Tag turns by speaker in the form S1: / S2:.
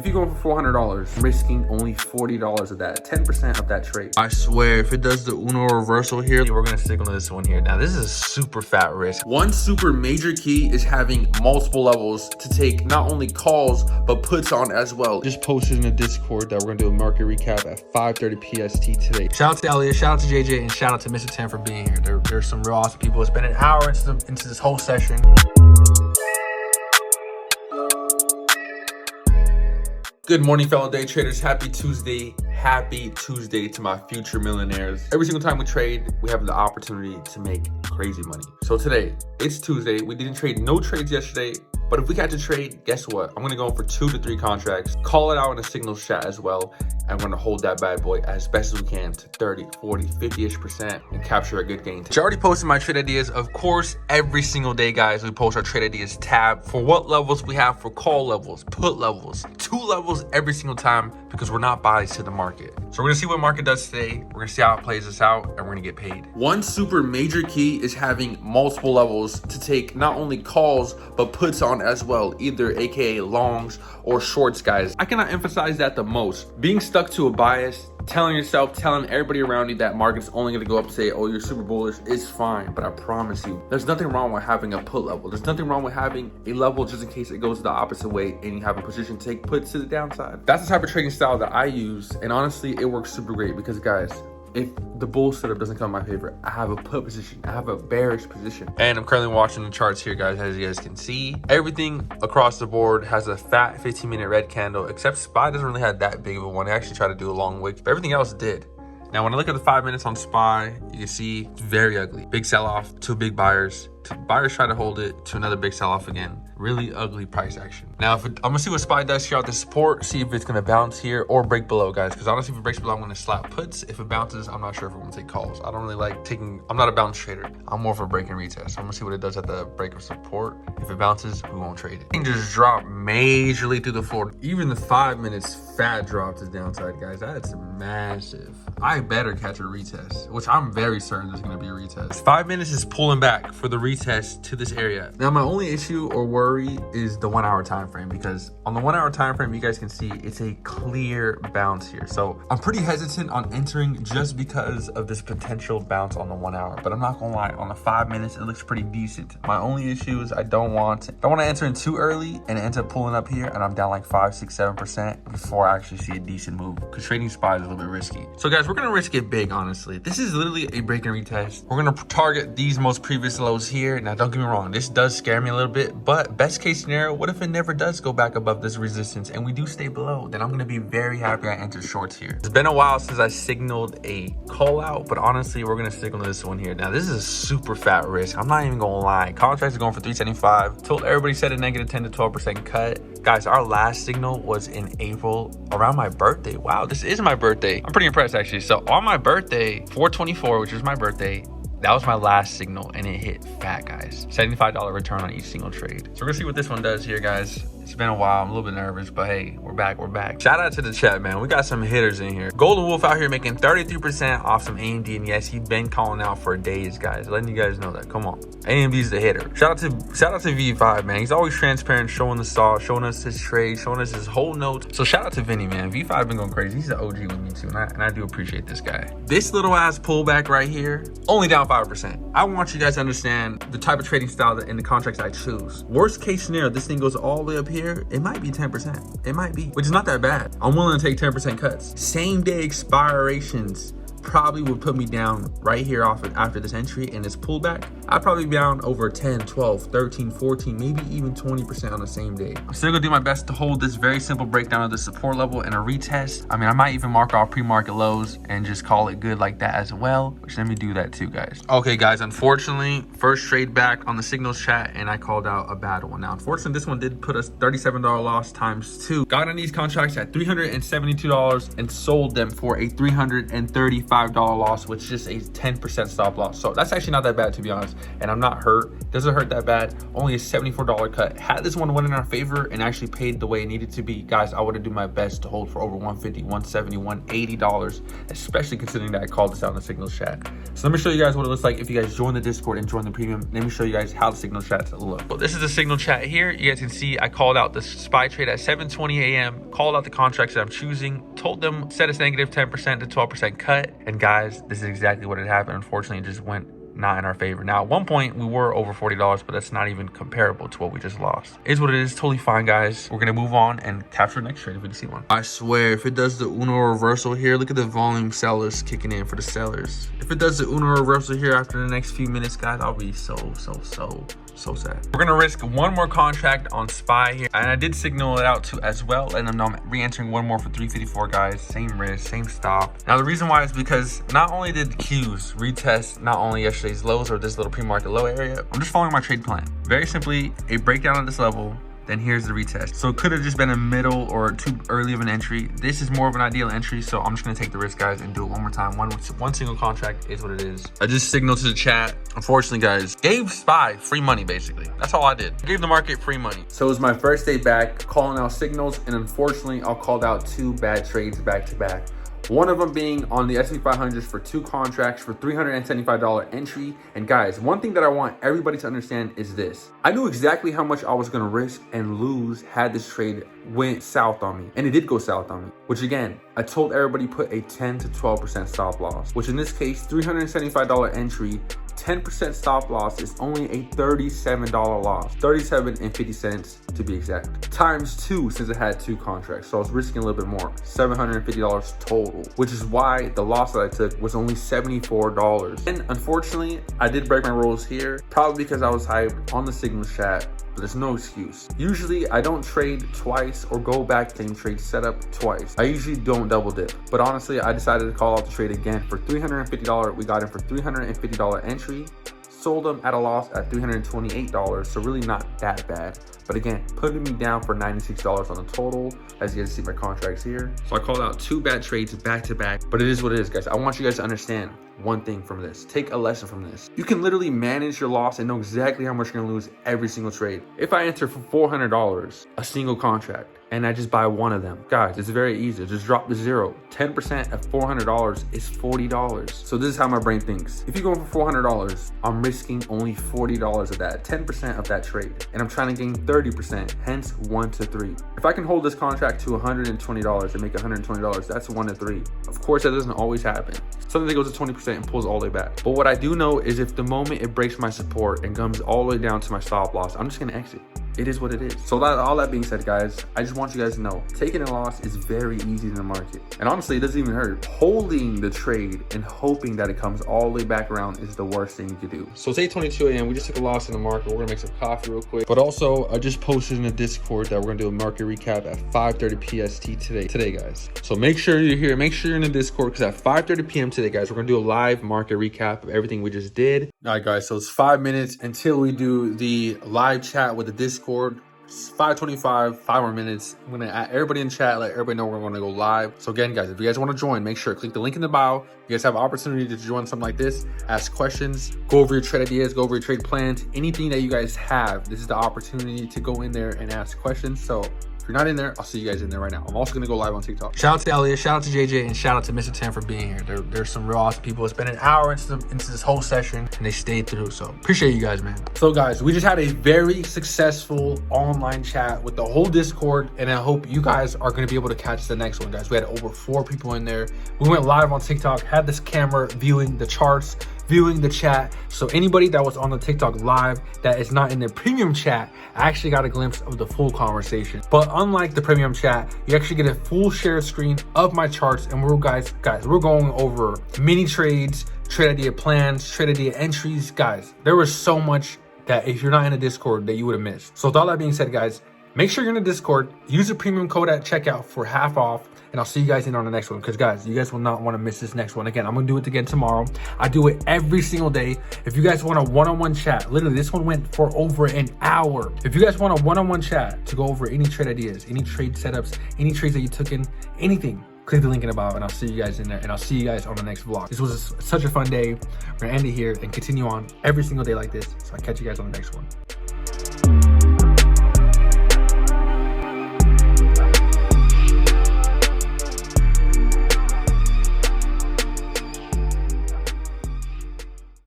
S1: If you go for $400, I'm risking only $40 of that, 10% of that trade.
S2: I swear, if it does the Uno reversal here, we're gonna stick on this one here. Now, this is a super fat risk.
S1: One super major key is having multiple levels to take not only calls, but puts on as well.
S2: Just posted in the Discord that we're gonna do a market recap at 5:30 PST today. Shout out to Elliot, shout out to JJ, and shout out to Mr. 10 for being here. There's some real awesome people. It's been an hour into this whole session.
S1: Good morning, fellow day traders. Happy Tuesday. Happy Tuesday to my future millionaires. Every single time we trade, we have the opportunity to make crazy money. So today, it's Tuesday. We didn't trade no trades yesterday, but if we catch a trade, guess what? I'm gonna go in for 2 to 3 contracts, call it out in a signals chat as well, and we're gonna hold that bad boy as best as we can to 30, 40, 50-ish% and capture a good gain.
S2: I already posted my trade ideas. Of course, every single day, guys, we post our trade ideas tab for what levels we have for call levels, put levels, 2 levels every single time because we're not biased to the market. So we're gonna see what market does today. We're gonna see how it plays us out, and we're gonna get paid.
S1: One super major key is having multiple levels to take not only calls, but puts on as well, either AKA longs or shorts, guys. I cannot emphasize that the most. Being stuck to a bias, telling everybody around you that market's only going to go up, say, oh, you're super bullish, is fine. But I promise you, there's nothing wrong with having a put level. There's nothing wrong with having a level just in case it goes the opposite way and you have a position to take puts to the downside. That's the type of trading style that I use. And honestly, it works super great because, guys, if the bull setup doesn't come in my favor, I have a put position. I have a bearish position.
S2: And I'm currently watching the charts here, guys. As you guys can see, everything across the board has a fat 15-minute red candle, except SPY doesn't really have that big of a one. They actually tried to do a long wick, but everything else did. Now, when I look at the 5 minutes on SPY, you can see it's very ugly. Big sell-off, 2 big buyers. 2 buyers try to hold it to another big sell-off again. Really ugly price action. Now, I'm gonna see what SPY does here out the support, see if it's gonna bounce here or break below, guys. Because honestly, if it breaks below, I'm gonna slap puts. If it bounces, I'm not sure if we're gonna take calls. I don't really like taking, I'm not a bounce trader. I'm more for a break and retest. So I'm gonna see what it does at the break of support. If it bounces, we won't trade it. It just dropped majorly through the floor. Even the 5 minutes fat drop to the downside, guys. That's massive. I better catch a retest, which I'm very certain there's gonna be a retest. 5 minutes is pulling back for the retest to this area. Now, my only issue or worry is the 1 hour time frame, because on the 1 hour time frame, you guys can see it's a clear bounce here. So I'm pretty hesitant on entering just because of this potential bounce on the 1 hour. But I'm not gonna lie, on the 5 minutes, it looks pretty decent. My only issue is I don't want to enter in too early and it ends up pulling up here and I'm down like 5, 6, 7% before I actually see a decent move, because trading SPY is a little bit risky. So guys, we're gonna risk it big, honestly. This is literally a break and retest. We're gonna target these most previous lows here. Now, don't get me wrong, this does scare me a little bit, but best case scenario, what if it never does go back above this resistance and we do stay below? Then I'm gonna be very happy I entered shorts here. It's been a while since I signaled a call out, but honestly, we're gonna stick on this one here. Now, this is a super fat risk. I'm not even gonna lie. Contracts are going for 375. Told everybody said a negative 10 to 12% cut. Guys, our last signal was in April around my birthday. Wow, this is my birthday. I'm pretty impressed, actually. So on my birthday, 4/24, which is my birthday, that was my last signal and it hit fat, guys. $75 return on each single trade. So we're gonna see what this one does here, guys. It's been a while. I'm a little bit nervous, but hey, we're back. Shout out to the chat, man. We got some hitters in here. Golden Wolf out here making 33% off some AMD, and yes, he's been calling out for days, guys. Letting you guys know that. Come on, AMD's the hitter. Shout out to V5, man. He's always transparent, showing the saw, showing us his trade, showing us his whole notes. So shout out to Vinny, man. V5 been going crazy. He's the OG with me too, and I do appreciate this guy. This little ass pullback right here, only down 5%. I want you guys to understand the type of trading style and the contracts I choose. Worst case scenario, this thing goes all the way up here. It might be 10%. It might be, which is not that bad. I'm willing to take 10% cuts. Same day expirations probably would put me down right here off after this entry and this pullback. I'd probably be down over 10, 12, 13, 14, maybe even 20% on the same day. I'm still gonna do my best to hold this very simple breakdown of the support level and a retest. I mean, I might even mark off pre-market lows and just call it good like that as well, which let me do that too, guys. Okay, guys, unfortunately, first trade back on the signals chat and I called out a bad one. Now, unfortunately, this one did put us $37 loss times 2. Got on these contracts at $372 and sold them for a $335
S1: $75 loss with just a 10% stop loss. So that's actually not that bad, to be honest. And I'm not hurt. Doesn't hurt that bad. Only a $74 cut. Had this one went in our favor and actually paid the way it needed to be, guys, I would have done my best to hold for over $150, $170, $180, especially considering that I called this out in the signals chat. So let me show you guys what it looks like if you guys join the Discord and join the premium. Let me show you guys how the signal chats look.
S2: Well, this is the signal chat here. You guys can see I called out the SPY trade at 7:20 a.m. Called out the contracts that I'm choosing. Told them set a negative 10% to 12% cut. And guys, this is exactly what had happened. Unfortunately, it just went not in our favor. Now, at one point we were over $40, but that's not even comparable to what we just lost. It is what it is. Totally fine, guys. We're gonna move on and capture the next trade if we can see one. I swear, if it does the Uno reversal here, look at the volume sellers kicking in for the sellers. If it does the Uno reversal here after the next few minutes, guys, I'll be so sad. We're gonna risk one more contract on SPY here, and I did signal it out to as well, and I'm re-entering one more for 354, guys. Same risk, same stop. Now the reason why is because not only did Qs retest not only yesterday's lows or this little pre-market low area, I'm just following my trade plan. Very simply, a breakdown of this level, then here's the retest. So it could have just been a middle or too early of an entry. This is more of an ideal entry, so I'm just gonna take the risk, guys, and do it one more time. One single contract is what it is. I just signaled to the chat. Unfortunately, guys, gave SPY free money, basically. That's all I did. Gave the market free money.
S1: So it was my first day back calling out signals, and unfortunately, I called out two bad trades back to back. One of them being on the S&P500's for two contracts for $375 entry. And guys, one thing that I want everybody to understand is this. I knew exactly how much I was going to risk and lose had this trade went south on me. And it did go south on me, which again, I told everybody put a 10 to 12% stop loss, which in this case, $375 entry, 10% stop loss is only a $37 loss, $37.50 to be exact, times two since it had two contracts. So I was risking a little bit more, $750 total, which is why the loss that I took was only $74. And unfortunately, I did break my rules here, probably because I was hyped on the signals chat. But there's no excuse. Usually I don't trade twice or go back same trade setup twice. I usually don't double dip, but honestly I decided to call out the trade again for $350. We got in for $350 entry, sold them at a loss at $328, so really not that bad. But again, putting me down for $96 on the total, as you guys see my contracts here. So I called out two bad trades back to back, but it is what it is, guys. I want you guys to understand one thing from this. Take a lesson from this. You can literally manage your loss and know exactly how much you're gonna lose every single trade. If I enter for $400, a single contract, and I just buy one of them, guys, it's very easy. Just drop the zero. 10% of $400 is $40. So this is how my brain thinks. If you're going for $400, I'm risking only $40 of that, 10% of that trade. And I'm trying to gain 30%, hence 1 to 3. If I can hold this contract to $120 and make $120, that's 1 to 3. Of course, that doesn't always happen. Something that goes to 20% and pulls all the way back. But what I do know is if the moment it breaks my support and comes all the way down to my stop loss, I'm just gonna exit. It is what it is. So all that being said, guys, I just want you guys to know, taking a loss is very easy in the market. And honestly, it doesn't even hurt. Holding the trade and hoping that it comes all the way back around is the worst thing you could do. So it's 8:22 a.m. We just took a loss in the market. We're gonna make some coffee real quick. But also, I just posted in the Discord that we're gonna do a market recap at 5:30 PST today, guys. So make sure you're here. Make sure you're in the Discord, because at 5:30 p.m. today, guys, we're gonna do a live market recap of everything we just did. All right, guys, so it's 5 minutes until we do the live chat with the Discord. 5:25, 5 more minutes. I'm gonna add everybody in chat, let everybody know we're gonna go live. So again, guys, if you guys want to join, make sure click the link in the bio. You guys have an opportunity to join something like this, ask questions, go over your trade ideas, go over your trade plans, anything that you guys have. This is the opportunity to go in there and ask questions. So if you're not in there, I'll see you guys in there right now. I'm also gonna go live on TikTok. Shout out to Elliot, shout out to JJ, and shout out to Mr. 10 for being here. There's some real awesome people. It's been an hour into this whole session, and they stayed through. So appreciate you guys, man. So guys, we just had a very successful online chat with the whole Discord, and I hope you guys are gonna be able to catch the next one, guys. We had over 4 people in there. We went live on TikTok, had this camera viewing the charts, viewing the chat. So anybody that was on the TikTok live that is not in the premium chat actually got a glimpse of the full conversation. But unlike the premium chat, you actually get a full share screen of my charts, and we're going over mini trades, trade idea plans, trade idea entries. Guys, there was so much that if you're not in a Discord that you would have missed. So with all that being said, guys, make sure you're in the Discord, use the premium code at checkout for half off, and I'll see you guys in on the next one, because guys, you guys will not want to miss this next one. Again, I'm gonna do it again tomorrow. I do it every single day. If you guys want a one-on-one chat, literally this one went for over an hour. If you guys want a one-on-one chat to go over any trade ideas, any trade setups, any trades that you took in, anything, click the link in the bio, and I'll see you guys in there, and I'll see you guys on the next vlog. This was such a fun day. We're gonna end it here and continue on every single day like this. So I'll catch you guys on the next one.